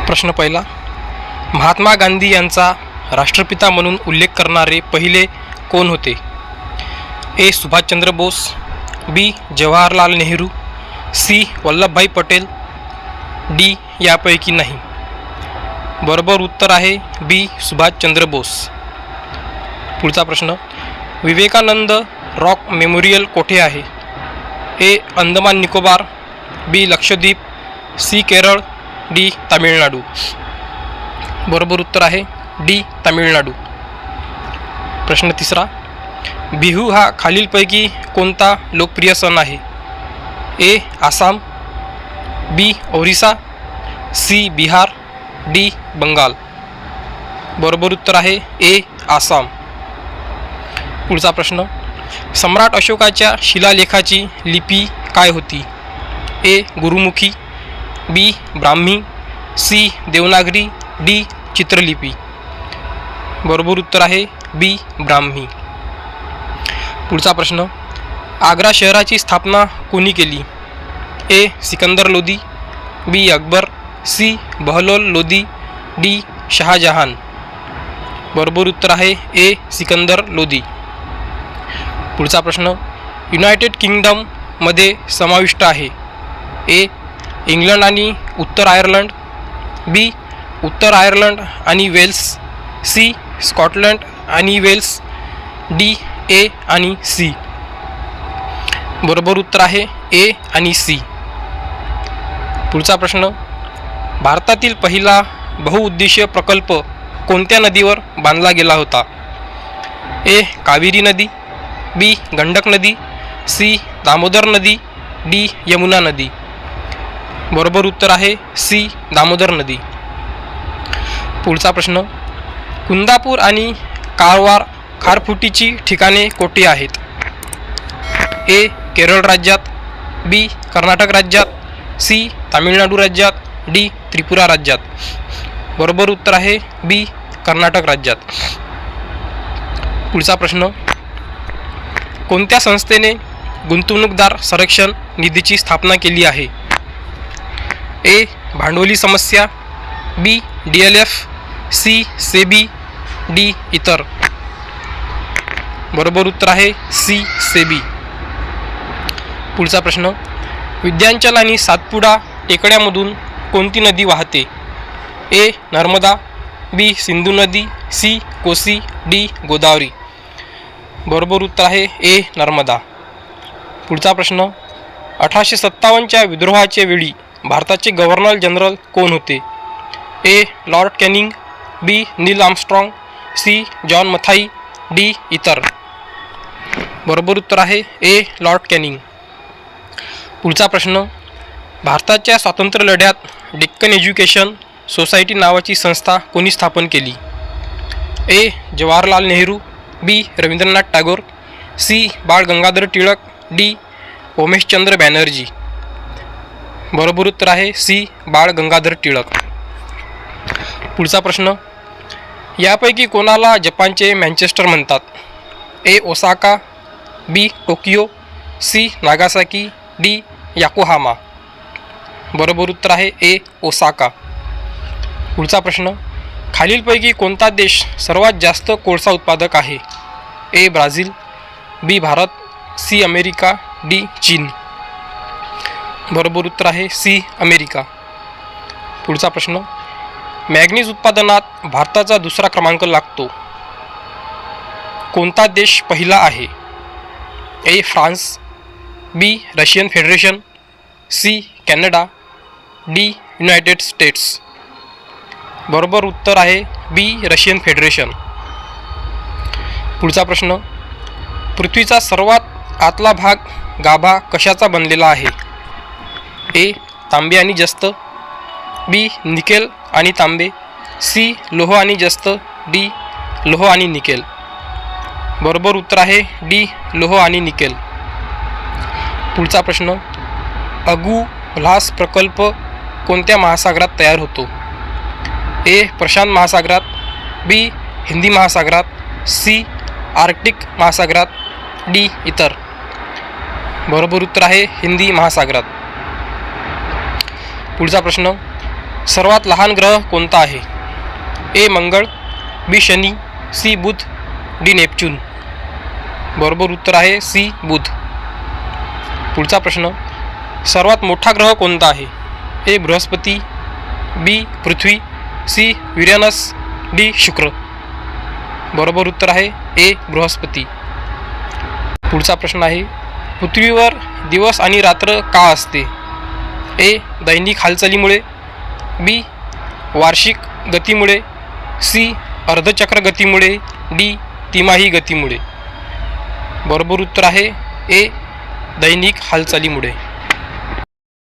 प्रश्न पहिला, महात्मा गांधी यांचा राष्ट्रपिता म्हणून उल्लेख करणारे पहिले कोण होते? ए. सुभाषचंद्र बोस, बी. जवाहरलाल नेहरू, सी. वल्लभभाई पटेल, डी. यापैकी नाही. बरोबर उत्तर आहे बी. सुभाषचंद्र बोस. पुढचा प्रश्न, विवेकानंद रॉक मेमोरियल कोठे आहे? ए. अंदमान निकोबार, बी. लक्षद्वीप, सी. केरळ, डी. तामिळनाडू. बरोबर उत्तर आहे डी. तामिळनाडू. प्रश्न तिसरा, बिहू हा खालीलपैकी कोणता लोकप्रिय सण आहे? ए. आसाम, बी. ओरिसा, सी. बिहार, डी. बंगाल. बरोबर उत्तर आहे ए. आसाम. पुढचा प्रश्न, सम्राट अशोकाच्या शिलालेखाची लिपी काय होती? ए. गुरुमुखी, बी. ब्राह्मी, सी. देवनागरी, डी. चित्रलिपी. बरोबर उत्तर आहे बी. ब्राह्मी. पुढचा प्रश्न, आग्रा शहराची स्थापना कोणी केली? ए. सिकंदर लोदी, बी. अकबर, सी. बहलोल लोदी, डी. शहाजहान. बरोबर उत्तर आहे ए. सिकंदर लोदी. पुढचा प्रश्न, युनायटेड किंगडममध्ये समाविष्ट आहे? ए. इंग्लंड आणि उत्तर आयर्लंड, बी. उत्तर आयर्लंड आणि वेल्स, सी. स्कॉटलंड आणि वेल्स, डी. ए आणि सी. बरोबर उत्तर आहे ए आणि सी. पुढचा प्रश्न, भारतातील पहिला बहुउद्देशीय प्रकल्प कोणत्या नदीवर बांधला गेला होता? ए. कावेरी नदी, बी. गंडक नदी, सी. दामोदर नदी, डी. यमुना नदी. बरोबर उत्तर आहे सी. दामोदर नदी. पुढचा प्रश्न, कुंदापूर आणि कारवार खारफुटीची ठिकाणे कोठे आहेत? ए. केरळ राज्यात, बी. कर्नाटक राज्यात, सी. तामिळनाडू राज्यात, डी. त्रिपुरा राज्यात. बरोबर उत्तर आहे बी. कर्नाटक राज्यात. पुढचा प्रश्न, कोणत्या संस्थेने गुंतवणूकदार संरक्षण निधीची स्थापना केली आहे? ए. भांडवली समस्या, B. DLF, C. SEBI, D. इतर. बरोबर उत्तर आहे सी. सेबी. पुढचा प्रश्न, विद्यांचल आणि सातपुडा टेकड्यामधून कोणती नदी वाहते? ए. नर्मदा, बी. सिंधू नदी, सी. कोसी, डी. गोदावरी. बरोबर उत्तर आहे ए. नर्मदा. पुढचा प्रश्न, 1857च्या विद्रोहाच्या वेळी भारताचे गव्हर्नर जनरल कोण होते? A. Lord Canning, B. Neil Armstrong, C. John Mathai, D. इतर. बरोबर उत्तर आहे ए. Lord Canning. पुढचा प्रश्न, भारताच्या स्वातंत्र्य लढ्यात डेक्कन एज्युकेशन सोसायटी नावाची संस्था कोणी स्थापन केली? ए. जवाहरलाल नेहरू, बी. रवींद्रनाथ टागोर, सी. बाळ गंगाधर टिळक, डी. उमेशचंद्र बॅनर्जी. बरोबर उत्तर आहे सी. बाळ गंगाधर टिळक. पुढचा प्रश्न, यापैकी कोणाला जपानचे मँचेस्टर म्हणतात? A. Osaka, B. Tokyo, C. Nagasaki, D. Yokohama. बरोबर उत्तर आहे ए. ओसाका. पुढचा प्रश्न, खालीलपैकी कोणता देश सर्वात जास्त कोळसा उत्पादक आहे? ए. ब्राझील, बी. भारत, सी. America, D. चीन. बरोबर उत्तर आहे सी. अमेरिका. पुढचा प्रश्न, मॅग्नीज उत्पादनात भारताचा दुसरा क्रमांक लागतो. कोणता देश पहिला आहे? A. France, B. Russian Federation, C. Canada, D. United States. बरोबर उत्तर आहे बी. Russian federation. पुढचा प्रश्न, पृथ्वीचा सर्वात आतला भाग गाभा कशाचा बनलेला आहे? ए. तांबे आणि जस्त, बी. निकेल आणि तांबे, सी. लोह आणि जस्त, डी. लोह आणि निकेल. बरोबर उत्तर आहे डी. लोह आणि निकेल. पुढचा प्रश्न, अगु ल्हास प्रकल्प कोणत्या महासागरात तयार होतो? ए. प्रशांत महासागरात, बी. हिंदी महासागरात, सी. आर्क्टिक महासागरात, डी. इतर. बरोबर उत्तर आहे हिंदी महासागरात. पुढचा प्रश्न, सर्वात लहान ग्रह कोणता आहे? ए मंगळ, बी शनी, सी बुध, डी नेपच्यून. बरोबर उत्तर आहे सी बुध. पुढचा प्रश्न, सर्वात मोठा ग्रह कोणता आहे? ए बृहस्पती, बी पृथ्वी, सी युरेनस, डी शुक्र. बरोबर उत्तर आहे ए बृहस्पती. पुढचा प्रश्न आहे, पृथ्वीवर दिवस आणि रात्र का असते? ए दैनिक हालचालीमुळे, बी वार्षिक गतीमुळे, सी अर्धचक्र गतीमुळे, डी तिमाही गतीमुळे. बरोबर उत्तर आहे ए दैनिक हालचालीमुळे.